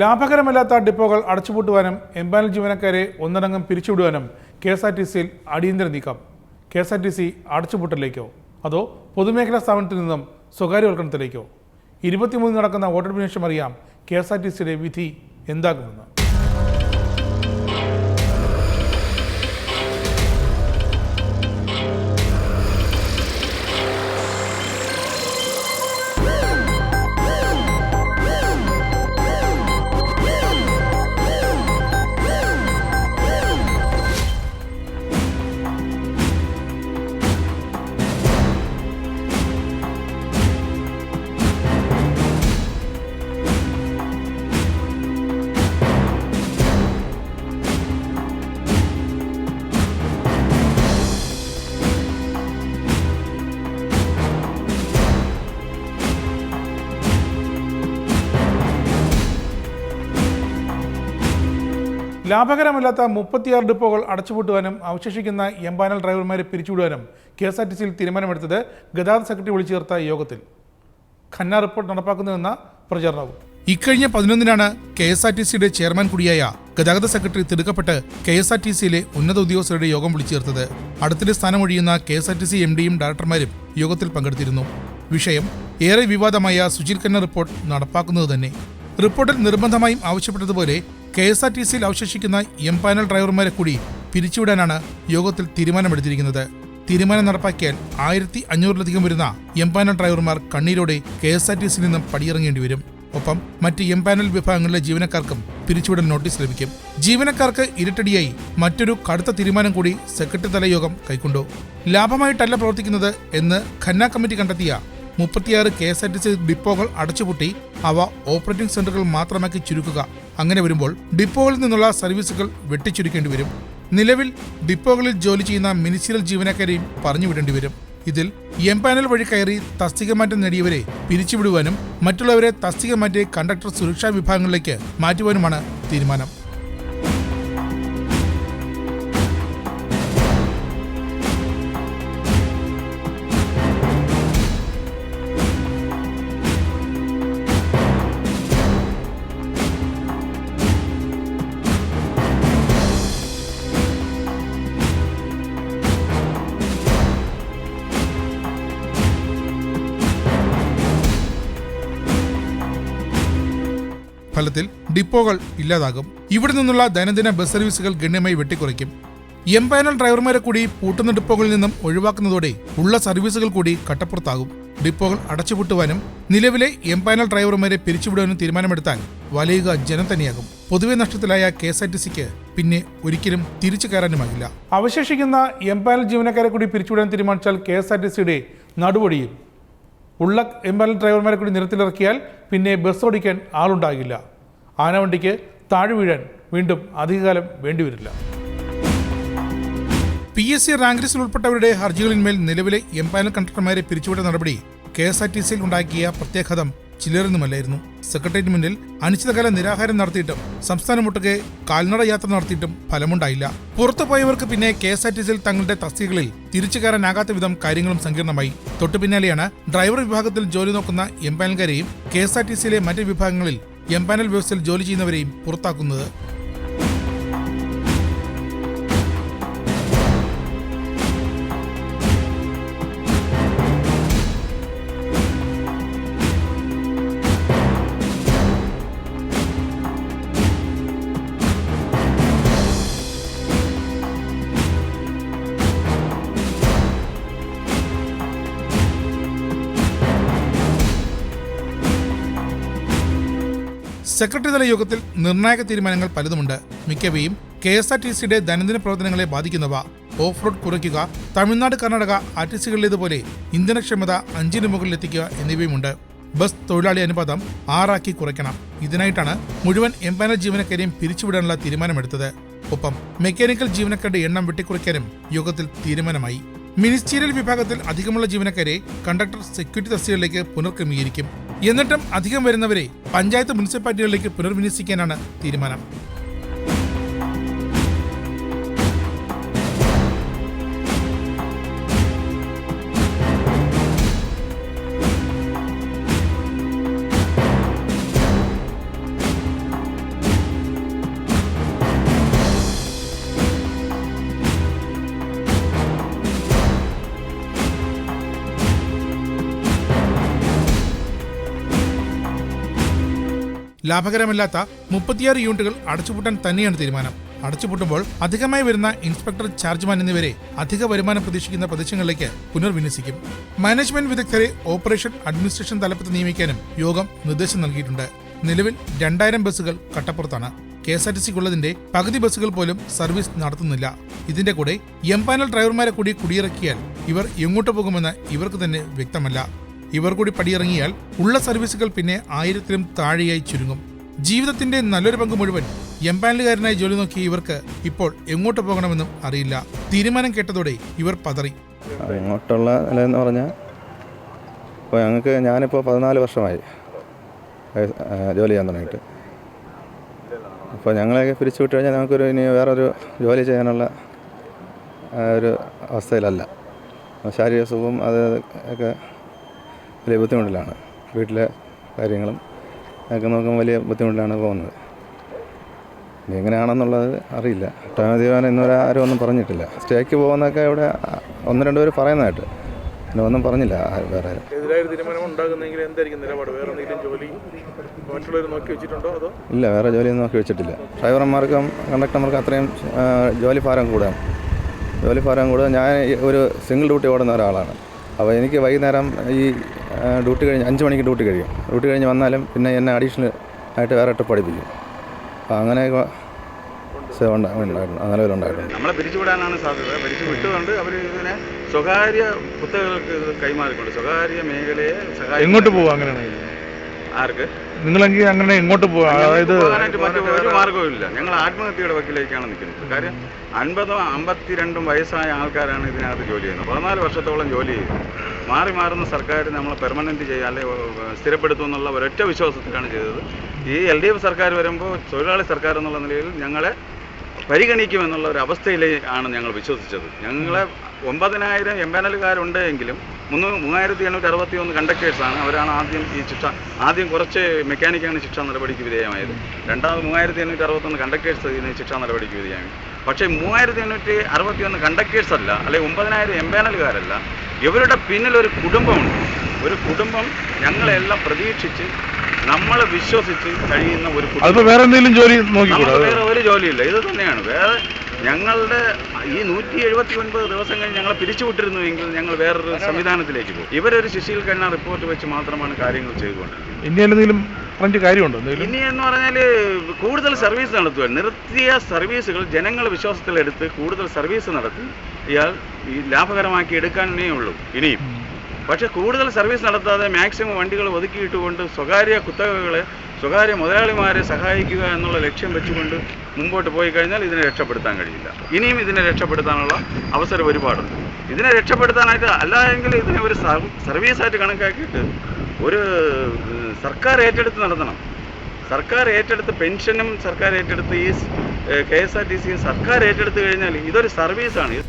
ലാഭകരമല്ലാത്ത ഡിപ്പോകൾ അടച്ചുപൂട്ടുവാനും empanel ജീവനക്കാരെ ഒന്നടങ്കം പിരിച്ചുവിടുവാനും KSRTCയിൽ അടിയന്തര നീക്കം. KSRTC അടച്ചുപൂട്ടലിലേക്കോ അതോ പൊതുമേഖലാ സ്ഥാപനത്തിൽ നിന്നും സ്വകാര്യവൽക്കരണത്തിലേക്കോ? 23 നടക്കുന്ന വോട്ടെടുപ്പിന് ശേഷം അറിയാം KSRTCയുടെ വിധി എന്താകുമെന്ന്. ലാഭകരമല്ലാത്ത 36 ഡിപ്പോകൾ അടച്ചുപൂട്ടുവാനും അവശേഷിക്കുന്ന എംപാനൽ ഡ്രൈവർമാരെ പിരിച്ചുവിടുവാനും KSRTCയിൽ തീരുമാനമെടുത്തത് ഗതാഗത സെക്രട്ടറി വിളിച്ചു ചേർത്ത യോഗത്തിൽ. ഖന്ന റിപ്പോർട്ട് നടപ്പാക്കുന്നുവെന്ന പ്രചാരണവും. ഇക്കഴിഞ്ഞ 11-നാണ് KSRTCയുടെ ചെയർമാൻ കൂടിയായ ഗതാഗത സെക്രട്ടറി തിടുക്കപ്പെട്ട് KSRTCയിലെ ഉന്നത ഉദ്യോഗസ്ഥരുടെ യോഗം വിളിച്ചു ചേർത്തത്. അടുത്തിടെ സ്ഥാനമൊഴിയുന്ന KSRTC MDയും ഡയറക്ടർമാരും യോഗത്തിൽ പങ്കെടുത്തിരുന്നു. വിഷയം ഏറെ വിവാദമായ സുജിൽ ഖന്ന റിപ്പോർട്ട് നടപ്പാക്കുന്നത് തന്നെ. റിപ്പോർട്ടിൽ നിർബന്ധമായും ആവശ്യപ്പെട്ടതുപോലെ KSRTCയിൽ അവശേഷിക്കുന്ന എംപാനൽ ഡ്രൈവർമാരെ കൂടി പിരിച്ചുവിടാനാണ് യോഗത്തിൽ തീരുമാനമെടുത്തിരിക്കുന്നത്. തീരുമാനം നടപ്പാക്കിയാൽ 1500-ലധികം വരുന്ന എംപാനൽ ഡ്രൈവർമാർ കണ്ണീരോടെ KSRTCയിൽ നിന്നും പടിയിറങ്ങേണ്ടി വരും. ഒപ്പം മറ്റ് എംപാനൽ വിഭാഗങ്ങളിലെ ജീവനക്കാർക്കും പിരിച്ചുവിടൽ നോട്ടീസ് ലഭിക്കും. ജീവനക്കാർക്ക് ഇരട്ടടിയായി മറ്റൊരു കടുത്ത തീരുമാനം കൂടി സെക്രട്ടറി തല യോഗം കൈക്കൊണ്ടു. ലാഭമായിട്ടല്ല പ്രവർത്തിക്കുന്നത് എന്ന് ഖന്ന കമ്മിറ്റി കണ്ടെത്തിയ 36 KSRTC ഡിപ്പോകൾ അടച്ചുപൂട്ടി അവ ഓപ്പറേറ്റിംഗ് സെന്ററുകൾ മാത്രമാക്കി ചുരുക്കുക. അങ്ങനെ വരുമ്പോൾ ഡിപ്പോകളിൽ നിന്നുള്ള സർവീസുകൾ വെട്ടിച്ചുരുക്കേണ്ടി വരും. നിലവിൽ ഡിപ്പോകളിൽ ജോലി ചെയ്യുന്ന മിനിസ്റ്റീരിയൽ ജീവനക്കാരെയും പറഞ്ഞുവിടേണ്ടി വരും. ഇതിൽ എംപാനൽ വഴി കയറി തസ്തിക മാറ്റം നേടിയവരെ പിരിച്ചുവിടുവാനും മറ്റുള്ളവരെ തസ്തിക മാറ്റി കണ്ടക്ടർ സുരക്ഷാ വിഭാഗങ്ങളിലേക്ക് മാറ്റുവാനുമാണ് തീരുമാനം. ഫലത്തിൽ ഡിപ്പോകൾ ഇല്ലാതാകും. ഇവിടെ നിന്നുള്ള ദൈനംദിന ബസ് സർവീസുകൾ ഗണ്യമായി വെട്ടിക്കുറയ്ക്കും. എംപാനൽ ഡ്രൈവർമാരെ കൂടി പൂട്ടുന്ന ഡിപ്പോകളിൽ നിന്നും ഒഴിവാക്കുന്നതോടെ ഉള്ള സർവീസുകൾ കൂടി കട്ടപ്പുറത്താകും. ഡിപ്പോകൾ അടച്ചുപൂട്ടുവാനും നിലവിലെ എംപാനൽ ഡ്രൈവർമാരെ പിരിച്ചുവിടാനും തീരുമാനമെടുത്താൽ വലയുക ജനം തന്നെയാകും. പൊതുവെ നഷ്ടത്തിലായ KSRTCക്ക് പിന്നെ ഒരിക്കലും തിരിച്ചു കയറാനുമാകില്ല. അവശേഷിക്കുന്ന എംപാനൽ ജീവനക്കാരെ കൂടി പിരിച്ചുവിടാൻ തീരുമാനിച്ചാൽ KSRTCയുടെ നടുവൊടിയും. ഉള്ള എംപാനൽ ഡ്രൈവർമാരെ കൂടി നിരത്തിലിറക്കിയാൽ പിന്നെ ബസ് ഓടിക്കാൻ ആളുണ്ടാകില്ല. ആനവണ്ടിക്ക് താഴെ വീഴാൻ വീണ്ടും അധികകാലം വേണ്ടിവരില്ല. PSC റാങ്ക് ലിസ്റ്റിൽ ഉൾപ്പെട്ടവരുടെ ഹർജികളിന്മേൽ നിലവിലെ എംപാനൽ കണ്ടക്ടർമാരെ പിരിച്ചുവിട്ട നടപടി KSRTCയിൽ ഉണ്ടാക്കിയ പ്രത്യാഘാതം ചിലരൊന്നുമല്ലായിരുന്നു. സെക്രട്ടേറിയറ്റ് മുന്നിൽ അനിശ്ചിതകാല നിരാഹാരം നടത്തിയിട്ടും സംസ്ഥാനമൊട്ടുകെ കാൽനട യാത്ര നടത്തിയിട്ടും ഫലമുണ്ടായില്ല. പുറത്തുപോയവർക്ക് പിന്നെ KSRTCയിൽ തങ്ങളുടെ തസ്തികകളിൽ തിരിച്ചു കയറാനാകാത്ത വിധം കാര്യങ്ങളും സങ്കീർണമായി. തൊട്ടു പിന്നാലെയാണ് ഡ്രൈവർ വിഭാഗത്തിൽ ജോലി നോക്കുന്ന എംപാനൽകാരെയും KSRTCയിലെ മറ്റ് വിഭാഗങ്ങളിൽ എംപാനൽ വ്യവസ്ഥയിൽ ജോലി ചെയ്യുന്നവരെയും പുറത്താക്കുന്നത്. സെക്രട്ടറി തല യോഗത്തിൽ നിർണായക തീരുമാനങ്ങൾ പലതുമുണ്ട്. മിക്കവയും KSRTCയുടെ ദൈനംദിന പ്രവർത്തനങ്ങളെ ബാധിക്കുന്നവ. ഓഫ് റോഡ് കുറയ്ക്കുക, തമിഴ്നാട് കർണാടക RTCകളിലേതുപോലെ ഇന്ധനക്ഷമത 5-ന് മുകളിലെത്തിക്കുക എന്നിവയുമുണ്ട്. ബസ് തൊഴിലാളി അനുപാതം 6 കുറയ്ക്കണം. ഇതിനായിട്ടാണ് മുഴുവൻ എംപാനൽ ജീവനക്കാരെയും പിരിച്ചുവിടാനുള്ള തീരുമാനമെടുത്തത്. ഒപ്പം മെക്കാനിക്കൽ ജീവനക്കാരുടെ എണ്ണം വെട്ടിക്കുറയ്ക്കാനും യോഗത്തിൽ തീരുമാനമായി. മിനിസ്റ്റീരിയൽ വിഭാഗത്തിൽ അധികമുള്ള ജീവനക്കാരെ കണ്ടക്ടർ സെക്യൂരിറ്റി തസ്തികകളിലേക്ക് പുനർക്രമീകരിക്കും. എന്നിട്ടും അധികം വരുന്നവരെ പഞ്ചായത്ത് മുനിസിപ്പാലിറ്റികളിലേക്ക് പുനർവിന്യസിക്കാനാണ് തീരുമാനം. ലാഭകരമല്ലാത്ത 36 യൂണിറ്റുകൾ അടച്ചുപൂട്ടാൻ തന്നെയാണ് തീരുമാനം. അടച്ചുപൂട്ടുമ്പോൾ അധികമായി വരുന്ന ഇൻസ്പെക്ടർ, ചാർജ്മാൻ എന്നിവരെ അധിക വരുമാനം പ്രതീക്ഷിക്കുന്ന പ്രദേശങ്ങളിലേക്ക് പുനർവിന്യസിക്കും. മാനേജ്മെന്റ് വിദഗ്ധരെ ഓപ്പറേഷൻ, അഡ്മിനിസ്ട്രേഷൻ തലപ്പത്ത് നിയമിക്കാനും യോഗം നിർദ്ദേശം നൽകിയിട്ടുണ്ട്. നിലവിൽ 2000 ബസ്സുകൾ കട്ടപ്പുറത്താണ്. KSRTCക്കുള്ളതിന്റെ പകുതി ബസ്സുകൾ പോലും സർവീസ് നടത്തുന്നില്ല. ഇതിന്റെ കൂടെ എംപാനൽ ഡ്രൈവർമാരെ കൂടി കുടിയിറക്കിയാൽ ഇവർ എങ്ങോട്ട് പോകുമെന്ന് ഇവർക്ക് തന്നെ വ്യക്തമല്ല. ഇവർ കൂടി പടിയിറങ്ങിയാൽ ഉള്ള സർവീസുകൾ പിന്നെ 1000-ലും താഴെയായി ചുരുങ്ങും. ജീവിതത്തിന്റെ നല്ലൊരു പങ്ക് മുഴുവൻ എംപാനലുകാരനായി ജോലി നോക്കിയ ഇവർക്ക് ഇപ്പോൾ എങ്ങോട്ട് പോകണമെന്നും അറിയില്ല. തീരുമാനം കേട്ടതോടെ ഇവർ പതറി. ഇങ്ങോട്ടുള്ള നിലയെന്ന് പറഞ്ഞാൽ ഇപ്പോൾ ഞാനിപ്പോൾ 14 വർഷമായി ജോലി ചെയ്യാൻ തുടങ്ങിയിട്ട്. അപ്പോൾ ഞങ്ങളെയൊക്കെ പിരിച്ചു വിട്ട് കഴിഞ്ഞാൽ നമുക്കൊരു ഇനി വേറൊരു ജോലി ചെയ്യാനുള്ള ഒരു അവസ്ഥയിലല്ല. ശാരീരിക സുഖവും അത് ഒക്കെ വലിയ ബുദ്ധിമുട്ടിലാണ്. വീട്ടിലെ കാര്യങ്ങളും ഒക്കെ നോക്കുമ്പോൾ വലിയ ബുദ്ധിമുട്ടിലാണ് പോകുന്നത്. ഇനി എങ്ങനെയാണെന്നുള്ളത് അറിയില്ല. തീരുമാനം ഇന്നുവരെ ആരും ഒന്നും പറഞ്ഞിട്ടില്ല. സ്റ്റേക്ക് പോകുന്നതൊക്കെ ഇവിടെ 1-2 പേര് പറയുന്നതായിട്ട്, പിന്നെ ഒന്നും പറഞ്ഞില്ല വേറെ. ഇല്ല, വേറെ ജോലിയൊന്നും നോക്കി വെച്ചിട്ടില്ല. ഡ്രൈവർമാർക്കും കണ്ടക്ടർമാർക്കും അത്രയും ജോലി ഭാരം കൂടാൻ. ഞാൻ ഒരു സിംഗിൾ ഡ്യൂട്ടി ഓടുന്ന ഒരാളാണ്. അപ്പോൾ എനിക്ക് വൈകുന്നേരം ഈ ഡ്യൂട്ടി കഴിഞ്ഞ് 5 മണിക്ക് ഡ്യൂട്ടി കഴിയും. ഡ്യൂട്ടി കഴിഞ്ഞ് വന്നാലും പിന്നെ എന്നെ അഡീഷണൽ ആയിട്ട് വേറെ ഇട്ട് പഠിപ്പിക്കും. അപ്പോൾ അങ്ങനെയൊക്കെ നിലവിലുണ്ടായിട്ടുണ്ട്. നമ്മളെ പിരിച്ചുവിടാനാണ് സാധ്യത. പിരിച്ചു വിട്ടുകൊണ്ട് അവർ ഇങ്ങനെ സ്വകാര്യ കുത്തകകൾക്ക് കൈമാറിക്കൊണ്ട് സ്വകാര്യ മേഖലയെ എങ്ങോട്ട് പോകും? അങ്ങനെയാണെങ്കിൽ ആർക്ക് നിങ്ങളെങ്കിൽ അങ്ങനെ എങ്ങോട്ട് പോകാം? അതായത് ഒരു മാർഗവും ഇല്ല. ഞങ്ങൾ ആത്മഹത്യയുടെ വക്കിലേക്കാണ് നിൽക്കുന്നത്. കാര്യം 50-52 വയസ്സായ ആൾക്കാരാണ് ഇതിനകത്ത് ജോലി ചെയ്യുന്നത്. 14 വർഷത്തോളം ജോലി ചെയ്തു. മാറുന്ന സർക്കാർ നമ്മളെ പെർമനന്റ് ചെയ്യുക, അല്ലെങ്കിൽ സ്ഥിരപ്പെടുത്തും എന്നുള്ള ഒരൊറ്റ വിശ്വാസത്തിലാണ് ചെയ്തത്. ഈ LDF സർക്കാർ വരുമ്പോൾ തൊഴിലാളി സർക്കാർ എന്നുള്ള നിലയിൽ ഞങ്ങളെ പരിഗണിക്കുമെന്നുള്ള ഒരു അവസ്ഥയിലാണ് ഞങ്ങൾ വിശ്വസിച്ചത്. ഞങ്ങളെ 9000 എംപാനലുകാരുണ്ട് എങ്കിലും 3861 കണ്ടക്ടേഴ്സാണ്. അവരാണ് ആദ്യം കുറച്ച് മെക്കാനിക്കാണ് ശിക്ഷാ നടപടിക്ക് വിധേയമായത്. രണ്ടാമത് 3861 കണ്ടക്ടേഴ്സ് ഇതിന് ശിക്ഷാ നടപടിക്ക് വിധേയമായി. പക്ഷേ 3861 കണ്ടക്ടേഴ്സ് അല്ല, അല്ലെങ്കിൽ 9000 എംപാനലുകാരല്ല. ഇവരുടെ പിന്നിലൊരു കുടുംബമുണ്ട്. ഒരു കുടുംബം ഞങ്ങളെല്ലാം പ്രതീക്ഷിച്ച് നമ്മളെ വിശ്വസിച്ച് കഴിയുന്ന ഒരു കുടുംബം. വേറെ എന്തെങ്കിലും ജോലി വേറെ ഒരു ജോലിയില്ല. ഇത് തന്നെയാണ്. വേറെ ഞങ്ങളുടെ ഈ 179 ദിവസം കഴിഞ്ഞ് ഞങ്ങളെ പിരിച്ചുവിട്ടിരുന്നുവെങ്കിൽ ഞങ്ങൾ വേറൊരു സംവിധാനത്തിലേക്ക് പോകും. ഇവരൊരു ശിശിയിൽ കഴിഞ്ഞ റിപ്പോർട്ട് വെച്ച് മാത്രമാണ് കാര്യങ്ങൾ ചെയ്തുകൊണ്ടിരിക്കുന്നത്. ഇനി എന്തെങ്കിലും കാര്യമുണ്ടോ? ഇനി എന്ന് പറഞ്ഞാൽ കൂടുതൽ സർവീസ് നടത്തുക. നിർത്തിയ സർവീസുകൾ ജനങ്ങളെ വിശ്വാസത്തിലെടുത്ത് കൂടുതൽ സർവീസ് നടത്തി ഇയാൾ ഈ ലാഭകരമാക്കി എടുക്കാനേ ഉള്ളൂ ഇനിയും. പക്ഷേ കൂടുതൽ സർവീസ് നടത്താതെ മാക്സിമം വണ്ടികൾ ഒതുക്കിയിട്ടുകൊണ്ട് സ്വകാര്യ മുതലാളിമാരെ സഹായിക്കുക എന്നുള്ള ലക്ഷ്യം വെച്ചുകൊണ്ട് മുമ്പോട്ട് പോയി കഴിഞ്ഞാൽ ഇതിനെ രക്ഷപ്പെടുത്താൻ കഴിയില്ല. ഇനിയും ഇതിനെ രക്ഷപ്പെടുത്താനുള്ള അവസരം ഒരുപാടുണ്ട്. ഇതിനെ രക്ഷപ്പെടുത്താനായിട്ട് അല്ലായെങ്കിൽ ഇതിനെ ഒരു സർവീസായിട്ട് കണക്കാക്കിയിട്ട് ഒരു സർക്കാർ ഏറ്റെടുത്ത് നടത്തണം. സർക്കാർ ഏറ്റെടുത്ത് പെൻഷനും സർക്കാർ ഏറ്റെടുത്ത് ഈ KSRTCയും സർക്കാർ ഏറ്റെടുത്ത് കഴിഞ്ഞാൽ ഇതൊരു സർവീസാണ്.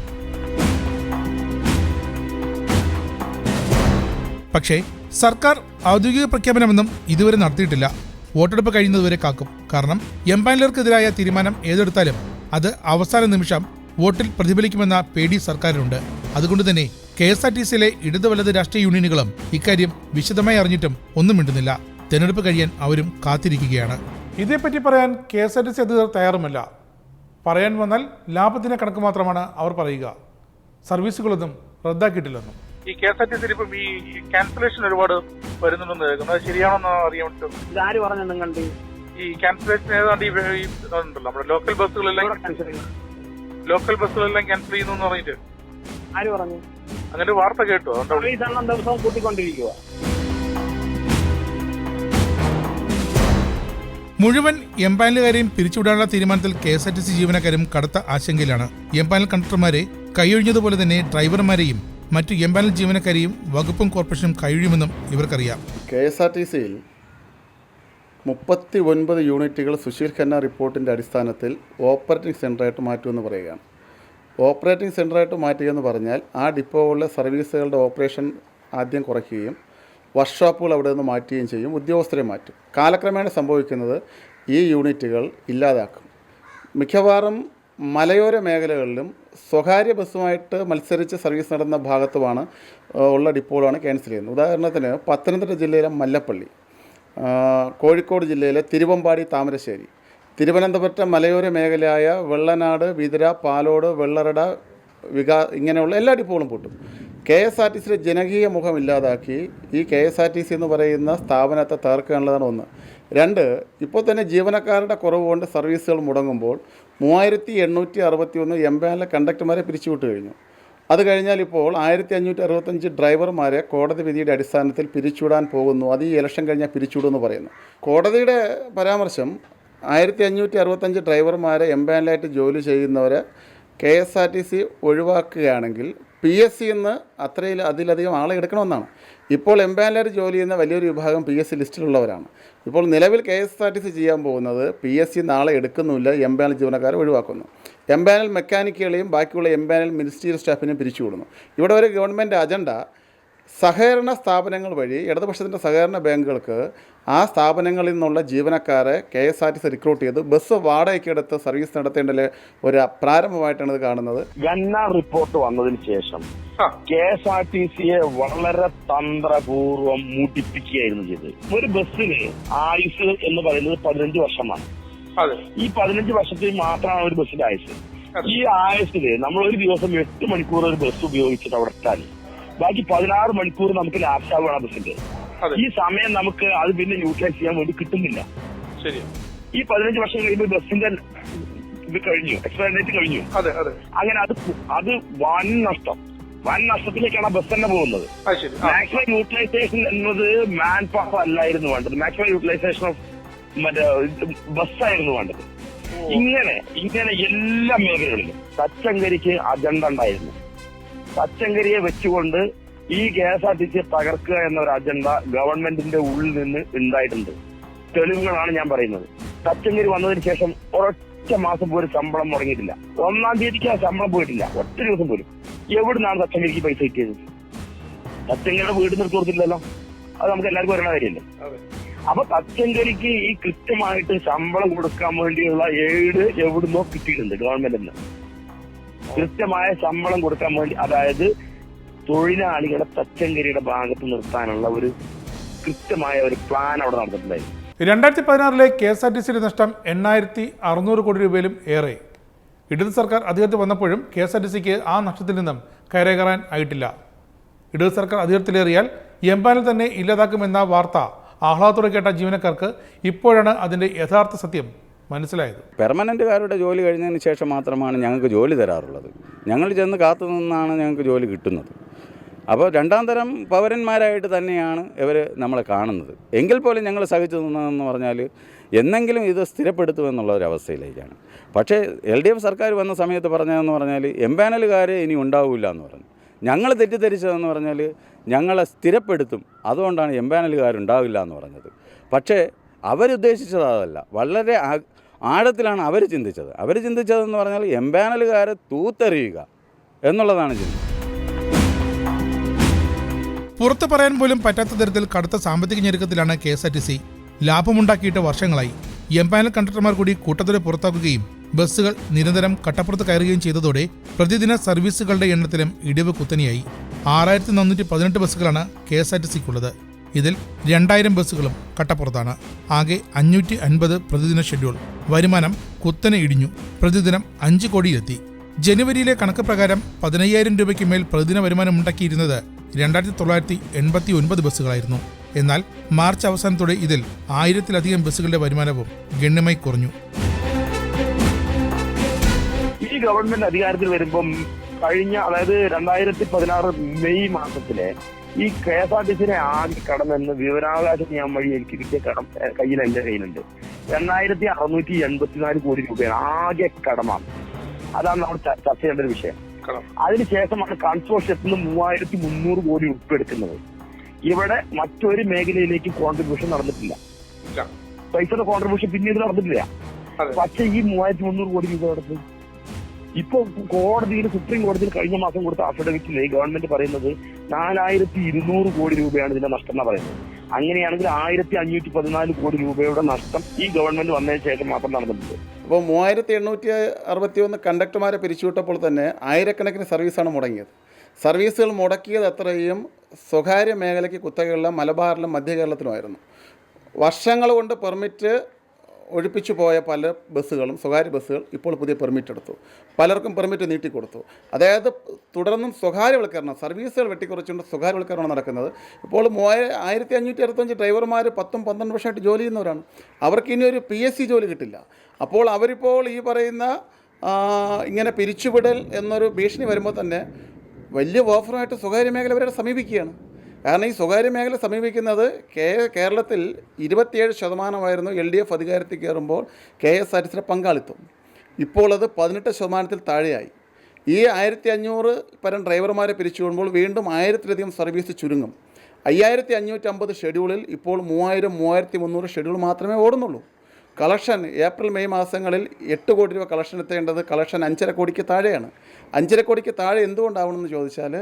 പക്ഷേ സർക്കാർ ഔദ്യോഗിക പ്രഖ്യാപനമൊന്നും ഇതുവരെ നടത്തിയിട്ടില്ല. വോട്ടെടുപ്പ് കഴിയുന്നതുവരെ കാക്കും. കാരണം എംപാനലർക്കെതിരായ തീരുമാനം ഏതെടുത്താലും അത് അവസാന നിമിഷം വോട്ടിൽ പ്രതിഫലിക്കുമെന്ന പേടി സർക്കാരിനുണ്ട്. അതുകൊണ്ട് തന്നെ KSRTCയിലെ ഇടത് വലത് രാഷ്ട്രീയ യൂണിയനുകളും ഇക്കാര്യം വിശദമായി അറിഞ്ഞിട്ടും ഒന്നും മിണ്ടുന്നില്ല. തെരഞ്ഞെടുപ്പ് കഴിയാൻ അവരും കാത്തിരിക്കുകയാണ്. ഇതേപ്പറ്റി പറയാൻ KSRTC അധികൃതർ തയ്യാറുമല്ല. പറയാൻ വന്നാൽ ലാഭത്തിന്റെ കണക്ക് മാത്രമാണ് അവർ പറയുക. സർവീസുകളൊന്നും റദ്ദാക്കിയിട്ടില്ലെന്നും. ഈ KSRTCയിൽ ഇപ്പം ഈ ക്യാൻസലേഷൻ ഒരുപാട് വരുന്നുണ്ടെന്ന് കേൾക്കുന്നത്, അത് ശരിയാണോന്ന് അറിയാൻ പറ്റും. ഇതാര് പറഞ്ഞു കണ്ട്? ഈ ക്യാൻസലേഷൻ ഏതാണ്ട് ഈ ഇതുണ്ടല്ലോ, നമ്മുടെ ലോക്കൽ ബസ്സുകളെല്ലാം ക്യാൻസൽ ചെയ്യുന്നു എന്ന് പറഞ്ഞിട്ട് ആര് പറഞ്ഞു? അങ്ങനെ ഒരു വാർത്ത കേട്ടു. അതുകൊണ്ട് ദിവസവും കൂട്ടിക്കൊണ്ടിരിക്കുക. മുഴുവൻ എംപാനലുകാരെയും പിരിച്ചുവിടാനുള്ള തീരുമാനത്തിൽ KSRTC ജീവനക്കാരും കടുത്ത ആശങ്കയിലാണ്. എംപാനൽ കണ്ടക്ടർമാരെ കൈയൊഴിഞ്ഞതുപോലെ തന്നെ ഡ്രൈവർമാരെയും മറ്റു എംപാനൽ ജീവനക്കാരെയും വകുപ്പും കോർപ്പറേഷനും കഴിയുമെന്നും ഇവർക്കറിയാം. KSRTCയിൽ 39 യൂണിറ്റുകൾ സുശീൽ ഖന്ന റിപ്പോർട്ടിൻ്റെ അടിസ്ഥാനത്തിൽ ഓപ്പറേറ്റിംഗ് സെൻ്ററായിട്ട് മാറ്റുമെന്ന് പറയുകയാണ്. ഓപ്പറേറ്റിംഗ് സെൻ്ററായിട്ട് മാറ്റുകയെന്ന് പറഞ്ഞാൽ ആ ഡിപ്പോകളിലെ സർവീസുകളുടെ ഓപ്പറേഷൻ ആദ്യം കുറയ്ക്കുകയും വർക്ക്ഷോപ്പുകൾ അവിടെ നിന്ന് മാറ്റുകയും ചെയ്യും. ഉദ്യോഗസ്ഥരെ മാറ്റും. കാലക്രമേണ സംഭവിക്കുന്നത് ഈ യൂണിറ്റുകൾ ഇല്ലാതാക്കും. മിക്കവാറും മലയോര മേഖലകളിലും സ്വകാര്യ ബസ്സുമായിട്ട് മത്സരിച്ച് സർവീസ് നടന്ന ഭാഗത്തുമാണ് ഉള്ള ഡിപ്പോകളാണ് ക്യാൻസൽ ചെയ്യുന്നത്. ഉദാഹരണത്തിന് പത്തനംതിട്ട ജില്ലയിലെ മല്ലപ്പള്ളി, കോഴിക്കോട് ജില്ലയിലെ തിരുവമ്പാടി താമരശ്ശേരി, തിരുവനന്തപുരം മലയോര മേഖലയായ വെള്ളനാട്, വിതുര, പാലോട്, വെള്ളറട, ഇങ്ങനെയുള്ള എല്ലാ ഡിപ്പോകളും പൂട്ടും. KSRTCയുടെ ജനകീയ മുഖം ഇല്ലാതാക്കി ഈ KSRTC എന്ന് പറയുന്ന സ്ഥാപനത്തെ തകർക്കുക എന്നുള്ളതാണ് ഒന്ന്. രണ്ട്, ഇപ്പോൾ തന്നെ ജീവനക്കാരുടെ കുറവ് കൊണ്ട് സർവീസുകൾ മുടങ്ങുമ്പോൾ 3861 എംപാനൽ കണ്ടക്ടർമാരെ പിരിച്ചുവിട്ട് കഴിഞ്ഞു. അത് കഴിഞ്ഞാൽ ഇപ്പോൾ 1565 ഡ്രൈവർമാരെ കോടതി വിധിയുടെ അടിസ്ഥാനത്തിൽ പിരിച്ചുവിടാൻ പോകുന്നു. അത് ഈ ഇലക്ഷൻ കഴിഞ്ഞാൽ പിരിച്ചുവിടുമെന്ന് പറയുന്നു. കോടതിയുടെ പരാമർശം 1565 ഡ്രൈവർമാരെ എംപാനലായിട്ട് ജോലി ചെയ്യുന്നവരെ KSRTC ഒഴിവാക്കുകയാണെങ്കിൽ PSC എന്ന് അതിലധികം ആളെ എടുക്കണമെന്നാണ്. ഇപ്പോൾ എംപാനലായിട്ട് ജോലി ചെയ്യുന്ന വലിയൊരു വിഭാഗം PSC ലിസ്റ്റിലുള്ളവരാണ്. ഇപ്പോൾ നിലവിൽ KSRTC ചെയ്യാൻ പോകുന്നത് PSC നാളെ എടുക്കുന്നില്ല, എംപാനൽ ജീവനക്കാരെ ഒഴിവാക്കുന്നു. എംപാനൽ മെക്കാനിക്കുകളെയും ബാക്കിയുള്ള എംപാനൽ മിനിസ്റ്റീരിയൽ സ്റ്റാഫിനെയും പിരിച്ചുവിടുന്നു. ഇവിടെ ഒരു ഗവൺമെൻറ് അജണ്ട സഹകരണ സ്ഥാപനങ്ങൾ വഴി ഇടതുപക്ഷത്തിൻ്റെ സഹകരണ ബാങ്കുകൾക്ക് ആ സ്ഥാപനങ്ങളിൽ നിന്നുള്ള ജീവനക്കാരെ KSRTC റിക്രൂട്ട് ചെയ്ത് ബസ് വാടകയ്ക്കെടുത്ത് സർവീസ് നടത്തേണ്ട ഒരു പ്രാരംഭമായിട്ടാണ് ഇത് കാണുന്നത്. ഗന്നാർ റിപ്പോർട്ട് വന്നതിന് ശേഷം KSRTCയെ വളരെ തന്ത്രപൂർവ്വം മൂട്ടിപ്പിക്കുകയായിരുന്നു ചെയ്തത്. ഒരു ബസ്സിന് ആയുസ് എന്ന് പറയുന്നത് 15 വർഷമാണ്. ഈ 15 വർഷത്തിൽ മാത്രമാണ് ഒരു ബസ്സിന്റെ ആയുസ്. ഈ ആയുസിൽ നമ്മൾ ഒരു ദിവസം 8 മണിക്കൂർ ഒരു ബസ് ഉപയോഗിച്ചിട്ട് അവിടെ എത്താൻ, ബാക്കി 16 മണിക്കൂർ നമുക്ക് ലാപ്സാവാണ് ബസ്സിന്റെ. ഈ സമയം നമുക്ക് അത് പിന്നെ യൂട്ടിലൈസ് ചെയ്യാൻ വേണ്ടി കിട്ടുന്നില്ല. ഈ 15 വർഷം കഴിയുമ്പോൾ ബസ്സിന്റെ ഇത് കഴിഞ്ഞു, എക്സ്പയർ കഴിഞ്ഞു. അങ്ങനെ അത് വൻ നഷ്ടത്തിലേക്കാണ് ബസ് തന്നെ പോകുന്നത്. മാക്സിമം യൂട്ടിലൈസേഷൻ എന്നത് മാൻ പവർ അല്ലായിരുന്നു വേണ്ടത്, മാക്സിമം യൂട്ടിലൈസേഷൻ ഓഫ് ബസ്സായിരുന്നു വേണ്ടത്. ഇങ്ങനെ എല്ലാ മേഖലകളിലും തച്ചങ്കരിക്ക് അജണ്ട ഉണ്ടായിരുന്നു. തച്ചങ്കരിയെ വെച്ചുകൊണ്ട് ഈ KSRTCയെ തകർക്കുക എന്ന ഒരു അജണ്ട ഗവൺമെന്റിന്റെ ഉള്ളിൽ നിന്ന് ഉണ്ടായിട്ടുണ്ട്. തെളിവുകളാണ് ഞാൻ പറയുന്നത്. തച്ചങ്കരി വന്നതിന് ശേഷം ഒരൊറ്റ മാസം പോലും ശമ്പളം മുടങ്ങിയിട്ടില്ല. 1-ാം തീയതിക്ക് ആ ശമ്പളം പോയിട്ടില്ല, ഒറ്റ ദിവസം പോലും. എവിടുന്നാണ് തച്ചങ്കരിക്ക് പൈസ കിട്ടിയത്? തച്ചങ്കരിയുടെ വീട് നിർത്തി കൊടുത്തില്ലല്ലോ, അത് നമുക്ക് എല്ലാവർക്കും അറിയണ കാര്യമല്ലേ. അപ്പൊ തച്ചങ്കരിക്ക് ഈ കൃത്യമായിട്ട് ശമ്പളം കൊടുക്കാൻ വേണ്ടിയുള്ള എയ്ഡ് എവിടുന്നോ കിട്ടിയിട്ടുണ്ട് ഗവൺമെന്റിന്. കൃത്യമായ ശമ്പളം കൊടുക്കാൻ വേണ്ടി, അതായത് തൊഴിലാളികളെ തച്ചങ്കരിയുടെ ഭാഗത്ത് നിർത്താനുള്ള ഒരു കൃത്യമായ ഒരു പ്ലാൻ അവിടെ നടന്നിട്ടുണ്ടായിരുന്നു. 2016 KSRTCയുടെ നഷ്ടം 8600 കോടി രൂപയിലും ഏറെ. ഇടത് സർക്കാർ അധികാരത്തിൽ വന്നപ്പോഴും KSRTCക്ക് ആ നഷ്ടത്തിൽ നിന്നും കയറികയറാൻ ആയിട്ടില്ല. ഇടത് സർക്കാർ അധികാരത്തിലേറിയാൽ എംപാനൽ തന്നെ ഇല്ലാതാക്കുമെന്ന വാർത്ത ആഹ്ലാദത്തോടെ കേട്ട ജീവനക്കാർക്ക് ഇപ്പോഴാണ് അതിൻ്റെ യഥാർത്ഥ സത്യം മനസ്സിലായത്. പെർമനൻറ്റുകാരുടെ ജോലി കഴിഞ്ഞതിന് ശേഷം മാത്രമാണ് ഞങ്ങൾക്ക് ജോലി തരാറുള്ളത്. ഞങ്ങൾ ചെന്ന് കാത്തു നിന്നാണ് ഞങ്ങൾക്ക് ജോലി കിട്ടുന്നത്. അപ്പോൾ രണ്ടാം തരം പൗരന്മാരായിട്ട് തന്നെയാണ് ഇവർ നമ്മളെ കാണുന്നത്. എങ്കിൽ പോലും ഞങ്ങൾ സഹിച്ചു നിന്നതെന്ന് പറഞ്ഞാൽ എന്നെങ്കിലും ഇത് സ്ഥിരപ്പെടുത്തുമെന്നുള്ള ഒരവസ്ഥയിലേക്കാണ്. പക്ഷേ LDF സർക്കാർ വന്ന സമയത്ത് പറഞ്ഞതെന്ന് പറഞ്ഞാൽ എംപാനലുകാർ ഇനി ഉണ്ടാവില്ല എന്ന് പറഞ്ഞു. ഞങ്ങൾ തെറ്റിദ്ധരിച്ചതെന്ന് പറഞ്ഞാൽ ഞങ്ങളെ സ്ഥിരപ്പെടുത്തും, അതുകൊണ്ടാണ് എംപാനലുകാരുണ്ടാവില്ല എന്ന് പറഞ്ഞത്. പക്ഷേ അവരുദ്ദേശിച്ചത് അതല്ല, വളരെ ആഴത്തിലാണ് അവർ ചിന്തിച്ചത്. അവർ ചിന്തിച്ചതെന്ന് പറഞ്ഞാൽ എംപാനലുകാരെ തൂത്തെറിയുക എന്നുള്ളതാണ് ചിന്ത. പുറത്തു പറയാൻ പോലും പറ്റാത്ത തരത്തിൽ കടുത്ത സാമ്പത്തിക ഞെരുക്കത്തിലാണ് KSRTC. ലാഭമുണ്ടാക്കിയിട്ട് വർഷങ്ങളായി. എംപാനൽ കണ്ടക്ടർമാർ കൂടി കൂട്ടത്തോടെ പുറത്താക്കുകയും ബസ്സുകൾ നിരന്തരം കട്ടപ്പുറത്ത് കയറുകയും ചെയ്തതോടെ പ്രതിദിന സർവീസുകളുടെ എണ്ണത്തിലും ഇടിവ് കുത്തനെയായി. 6418 ബസ്സുകളാണ് KSRTCക്കുള്ളത്. ഇതിൽ 2000 ബസ്സുകളും കട്ടപ്പുറത്താണ്. ആകെ 550 പ്രതിദിന ഷെഡ്യൂൾ. വരുമാനം കുത്തനെ ഇടിഞ്ഞു. പ്രതിദിനം 5 കോടിയിലെത്തി. ജനുവരിയിലെ കണക്ക് പ്രകാരം 15000 രൂപയ്ക്ക് മേൽ പ്രതിദിന വരുമാനം ഉണ്ടാക്കിയിരുന്നത് 2989 ബസ്സുകളായിരുന്നു. എന്നാൽ മാർച്ച് അവസാനത്തോടെ ഇതിൽ 1000-ലധികം ബസ്സുകളുടെ വരുമാനവും ഗണ്യമായി കുറഞ്ഞു. ഈ ഗവൺമെന്റ് അധികാരത്തിൽ വരുമ്പം കഴിഞ്ഞ, അതായത് 2016 മെയ് മാസത്തിലെ ഈ KSRTCയെ ആകെ കടമെന്ന് വിവരാവകാശ നിയമം വഴി എനിക്ക് കിട്ടിയ കടം എന്റെ കയ്യിലുണ്ട്. 2684 കോടി രൂപയാണ് ആകെ കടമാണ്. അതാണ് നമ്മൾ ചർച്ച ചെയ്യേണ്ട ഒരു വിഷയം. അതിനുശേഷമാണ് കൺസോർഷ്യത്തിൽ നിന്ന് 3300 കോടി ഉൾപ്പെടുത്തുന്നത്. ഇവിടെ മറ്റൊരു മേഖലയിലേക്ക് കോൺട്രിബ്യൂഷൻ നടന്നിട്ടില്ല. പൈസയുടെ കോൺട്രിബ്യൂഷൻ പിന്നീട് നടന്നിട്ടില്ല. പക്ഷെ ഈ 3300 കോടി രൂപ നടത്തി ഇപ്പൊ കോടതിയിൽ, സുപ്രീം കോടതിയിൽ കഴിഞ്ഞ മാസം കൊടുത്ത അഫിഡവിറ്റിൽ ഗവൺമെന്റ് പറയുന്നത് 4200 കോടി രൂപയാണ് ഇതിന്റെ നഷ്ടം എന്നാണ് പറയുന്നത്. അങ്ങനെയാണെങ്കിൽ 1514 കോടി രൂപയുടെ നഷ്ടം ഈ ഗവൺമെന്റ് വന്നതിന് ശേഷം മാത്രം നടന്നിട്ടുണ്ട്. അപ്പോൾ 3861 കണ്ടക്ടർമാരെ പിരിച്ചുവിട്ടപ്പോൾ തന്നെ ആയിരക്കണക്കിന് സർവീസാണ് മുടങ്ങിയത്. സർവീസുകൾ മുടക്കിയത് അത്രയും സ്വകാര്യ മേഖലയ്ക്ക് കുത്തകയുള്ള മലബാറിലും മധ്യ കേരളത്തിലുമായിരുന്നു. വർഷങ്ങൾ കൊണ്ട് പെർമിറ്റ് ഒഴിപ്പിച്ചു പോയ പല ബസ്സുകളും സ്വകാര്യ ബസ്സുകൾ ഇപ്പോൾ പുതിയ പെർമിറ്റ് എടുത്തു, പലർക്കും പെർമിറ്റ് നീട്ടിക്കൊടുത്തു. അതായത് തുടർന്നും സ്വകാര്യവൽക്കരണം, സർവീസുകൾ വെട്ടിക്കുറച്ചുകൊണ്ട് സ്വകാര്യവൽക്കരണം നടക്കുന്നത്. ഇപ്പോൾ 1565 ഡ്രൈവർമാർ 10-12 വർഷമായിട്ട് ജോലി ചെയ്യുന്നവരാണ്. അവർക്ക് ഇനി ഒരു PSC ജോലി കിട്ടില്ല. അപ്പോൾ അവരിപ്പോൾ ഈ പറയുന്ന ഇങ്ങനെ പിരിച്ചുവിടൽ എന്നൊരു ഭീഷണി വരുമ്പോൾ തന്നെ വലിയ ഓഫറുമായിട്ട് സ്വകാര്യ മേഖല അവരെ സമീപിക്കുകയാണ്. കാരണം ഈ സ്വകാര്യ മേഖല സമീപിക്കുന്നത് കേരളത്തിൽ 27% LDF അധികാരത്തിൽ കയറുമ്പോൾ KSRTCയുടെ പങ്കാളിത്തം. ഇപ്പോൾ അത് 18% താഴെയായി. ഈ 1500 പരം ഡ്രൈവർമാരെ പിരിച്ചുവിടുമ്പോൾ വീണ്ടും 1000-ലധികം സർവീസ് ചുരുങ്ങും. 5550 ഷെഡ്യൂളിൽ ഇപ്പോൾ 3000-3300 ഷെഡ്യൂൾ മാത്രമേ ഓടുന്നുള്ളൂ. കളക്ഷൻ ഏപ്രിൽ-മെയ് മാസങ്ങളിൽ 8 കോടി രൂപ കളക്ഷൻ എത്തേണ്ടത് കളക്ഷൻ 5.5 കോടിക്ക് താഴെയാണ്. 5.5 കോടിക്ക് താഴെ എന്തുകൊണ്ടാവണമെന്ന് ചോദിച്ചാൽ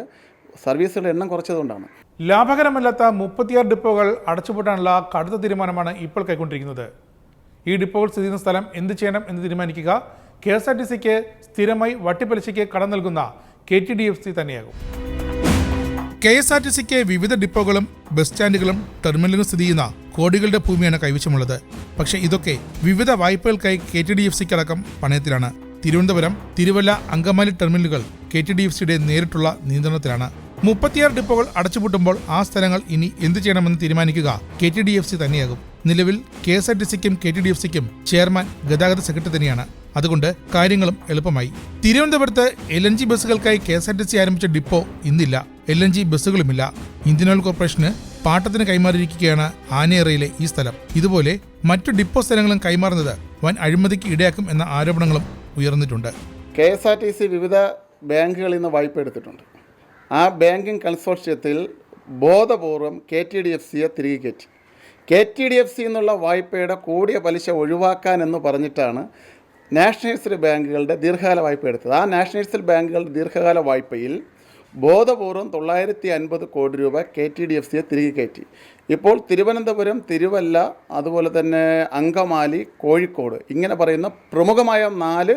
സർവീസുകളുടെ എണ്ണം കുറച്ചതുകൊണ്ടാണ്. ലാഭകരമല്ലാത്ത 36 ഡിപ്പോകൾ അടച്ചുപൂട്ടാനുള്ള കടുത്ത തീരുമാനമാണ് ഇപ്പോൾ കൈക്കൊണ്ടിരിക്കുന്നത്. ഈ ഡിപ്പോകൾ സ്ഥിതി ചെയ്യുന്ന സ്ഥലം എന്ത് ചെയ്യണം എന്ന് തീരുമാനിക്കുക KSRTCക്ക് സ്ഥിരമായി വട്ടിപ്പലിശയ്ക്ക് കടം നൽകുന്ന KTDFC തന്നെയാകും. KSRTCക്ക് വിവിധ ഡിപ്പോകളും ബസ് സ്റ്റാൻഡുകളും ടെർമിനലുകളും സ്ഥിതി ചെയ്യുന്ന കോടികളുടെ ഭൂമിയാണ് കൈവശമുള്ളത്. പക്ഷേ ഇതൊക്കെ വിവിധ വായ്പകൾക്കായി KTDFCക്ക് അടക്കം പണയത്തിലാണ്. തിരുവനന്തപുരം, തിരുവല്ല, അങ്കമാലി ടെർമിനലുകൾ KTDFCയുടെ നേരിട്ടുള്ള നിയന്ത്രണത്തിലാണ്. 36 ഡിപ്പോകൾ അടച്ചുപൂട്ടുമ്പോൾ ആ സ്ഥലങ്ങൾ ഇനി എന്ത് ചെയ്യണമെന്ന് തീരുമാനിക്കുക KTDFC തന്നെയാകും. നിലവിൽ KSRTCക്കും KTDFCക്കും ചെയർമാൻ ഗതാഗത സെക്രട്ടറി തന്നെയാണ്. അതുകൊണ്ട് കാര്യങ്ങളും എളുപ്പമായി. തിരുവനന്തപുരത്ത് LNG ബസ്സുകൾക്കായി KSRTC ആരംഭിച്ച ഡിപ്പോ ഇന്നില്ല. LNG ബസ്സുകളുമില്ല. ഇന്ത്യൻ ഓയിൽ കോർപ്പറേഷന് പാട്ടത്തിന് കൈമാറിയിരിക്കുകയാണ് ആനയറയിലെ ഈ സ്ഥലം. ഇതുപോലെ മറ്റു ഡിപ്പോ സ്ഥലങ്ങളും കൈമാറുന്നത് വൻ അഴിമതിക്ക് ഇടയാക്കും എന്ന ആരോപണങ്ങളും ഉയർന്നിട്ടുണ്ട്. KSRTC വിവിധ ബാങ്കുകളിൽ നിന്ന് വായ്പ എടുത്തിട്ടുണ്ട്. ആ ബാങ്കിങ് കൺസോർഷ്യത്തിൽ ബോധപൂർവം KTDFCയെ തിരികെ കയറ്റി. KTDFC എന്നുള്ള വായ്പയുടെ കൂടിയ പലിശ ഒഴിവാക്കാൻ എന്ന് പറഞ്ഞിട്ടാണ് നാഷണലൈസ്ഡ് ബാങ്കുകളുടെ ദീർഘകാല വായ്പ എടുത്തത്. ആ നാഷണലൈസ്ഡ് ബാങ്കുകളുടെ ദീർഘകാല വായ്പയിൽ ബോധപൂർവം 950 കോടി രൂപ KTDFCയെ തിരികെ കയറ്റി. ഇപ്പോൾ തിരുവനന്തപുരം, തിരുവല്ല, അതുപോലെ തന്നെ അങ്കമാലി, കോഴിക്കോട് ഇങ്ങനെ പറയുന്ന പ്രമുഖമായ 4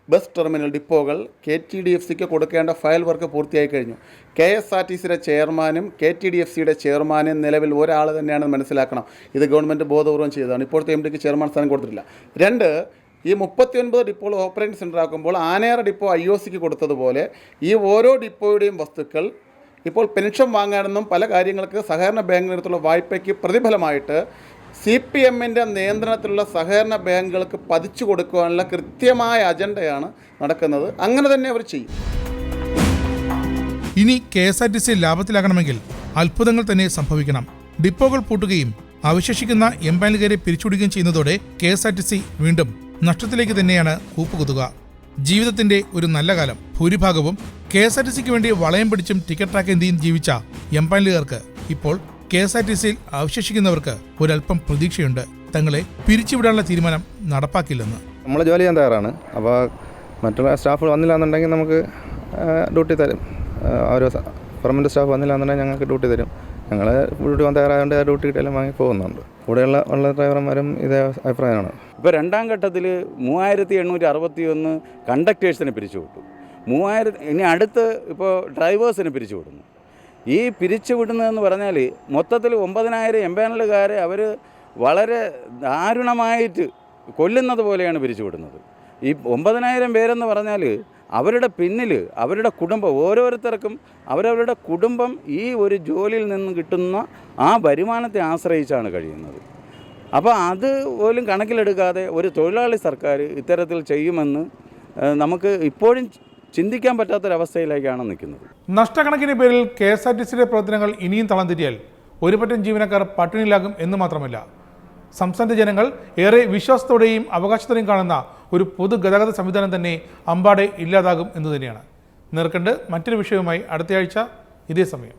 ബസ് ടെർമിനൽ ഡിപ്പോകൾ KTDFCക്ക് കൊടുക്കേണ്ട ഫയൽ വർക്ക് പൂർത്തിയായി കഴിഞ്ഞു. KSRTCയുടെ ചെയർമാനും KTDFCയുടെ ചെയർമാനും നിലവിൽ ഒരാൾ തന്നെയാണെന്ന് മനസ്സിലാക്കണം. ഇത് ഗവൺമെൻറ് ബോധപൂർവം ചെയ്തതാണ്. ഇപ്പോഴത്തെ MDക്ക് ചെയർമാൻ സ്ഥാനം കൊടുത്തിട്ടില്ല. 2, ഈ 39 ഡിപ്പോൾ ഓപ്പറേറ്റിംഗ് സെൻ്റർ ആക്കുമ്പോൾ ആനേറ ഡിപ്പോ IOCക്ക് കൊടുത്തതുപോലെ ഈ ഓരോ ഡിപ്പോയുടെയും വസ്തുക്കൾ ഇപ്പോൾ പെൻഷൻ വാങ്ങാനെന്നും പല കാര്യങ്ങൾക്ക് സഹകരണ ബാങ്കിനടുത്തുള്ള വായ്പയ്ക്ക് പ്രതിഫലമായിട്ട് CPMൻ്റെ നിയന്ത്രണത്തിലുള്ള സഹകരണ ബാങ്കുകൾക്ക് പതിച്ചു കൊടുക്കുവാനുള്ള കൃത്യമായ അജണ്ടയാണ് നടക്കുന്നത്. അങ്ങനെ തന്നെ അവർ ചെയ്യും. ഇനി KSRTC ലാഭത്തിലാകണമെങ്കിൽ അത്ഭുതങ്ങൾ തന്നെ സംഭവിക്കണം. ഡിപ്പോകൾ പൂട്ടുകയും അവശേഷിക്കുന്ന എംപാനലുകാരെ പിരിച്ചുവിടുകയും ചെയ്യുന്നതോടെ KSRTC വീണ്ടും നഷ്ടത്തിലേക്ക് തന്നെയാണ് കൂപ്പുകുത്തുക. ജീവിതത്തിന്റെ ഒരു നല്ല കാലം ഭൂരിഭാഗവും KSRTCക്ക് വേണ്ടി വളയം പിടിച്ചും ടിക്കറ്റ് ട്രാക്കിന്റെയും ജീവിച്ച എംപാനലുകാർക്ക് ഇപ്പോൾ KSRTCയിൽ അവശേഷിക്കുന്നവർക്ക് ഒരല്പം പ്രതീക്ഷയുണ്ട്. തങ്ങളെ പിരിച്ചുവിടാനുള്ള തീരുമാനം നടപ്പാക്കില്ലെന്ന്. നമ്മൾ ജോലി ചെയ്യാൻ തയ്യാറാണ്. അപ്പോൾ മറ്റുള്ള സ്റ്റാഫ് വന്നില്ല എന്നുണ്ടെങ്കിൽ നമുക്ക് ഡ്യൂട്ടി തരും. ഓരോ പെർമനൻറ്റ് സ്റ്റാഫ് വന്നില്ല എന്നുണ്ടെങ്കിൽ ഞങ്ങൾക്ക് ഡ്യൂട്ടി തരും. ഞങ്ങൾ ഡ്യൂട്ടി വന്ന് തയ്യാറായതുകൊണ്ട് ആ ഡ്യൂട്ടി കിട്ടിയാലും വാങ്ങി പോകുന്നുണ്ട്. കൂടെയുള്ള ഡ്രൈവർമാരും ഇതേ അഭിപ്രായമാണ്. ഇപ്പോൾ രണ്ടാം ഘട്ടത്തിൽ 3861 കണ്ടക്ടേഴ്സിനെ പിരിച്ചുവിട്ടു. 3000 ഇനി അടുത്ത് ഇപ്പോൾ ഡ്രൈവേഴ്സിനെ പിരിച്ചുവിടുന്നു. ഈ പിരിച്ചുവിടുന്നതെന്ന് പറഞ്ഞാൽ മൊത്തത്തിൽ 9000 എംപാനലുകാരെ അവർ വളരെ ദാരുണമായിട്ട് കൊല്ലുന്നത് പോലെയാണ് പിരിച്ചുവിടുന്നത്. ഈ 9000 പേരെന്ന് പറഞ്ഞാൽ അവരുടെ പിന്നിൽ അവരുടെ കുടുംബം, ഓരോരുത്തർക്കും അവരവരുടെ കുടുംബം ഈ ഒരു ജോലിയിൽ നിന്ന് കിട്ടുന്ന ആ വരുമാനത്തെ ആശ്രയിച്ചാണ് കഴിയുന്നത്. അപ്പോൾ അത് പോലും കണക്കിലെടുക്കാതെ ഒരു തൊഴിലാളി സർക്കാർ ഇത്തരത്തിൽ ചെയ്യുമെന്ന് നമുക്ക് ഇപ്പോഴും ചിന്തിക്കാൻ പറ്റാത്തൊരവസ്ഥയിലേക്കാണ് നിൽക്കുന്നത്. നഷ്ടക്കണക്കിന് പേരിൽ KSRTCയുടെ പ്രവർത്തനങ്ങൾ ഇനിയും തളം തെറ്റിയാൽ ഒരുപറ്റം ജീവനക്കാർ പട്ടിണിയിലാകും എന്ന് മാത്രമല്ല, സംസ്ഥാനത്തെ ജനങ്ങൾ ഏറെ വിശ്വാസത്തോടെയും അവകാശത്തോടെയും കാണുന്ന ഒരു പൊതുഗതാഗത സംവിധാനം തന്നെ അമ്പാടെ ഇല്ലാതാകും എന്ന് തന്നെയാണ്. നേർക്കണ്ട് മറ്റൊരു വിഷയവുമായി അടുത്തയാഴ്ച ഇതേ സമയം.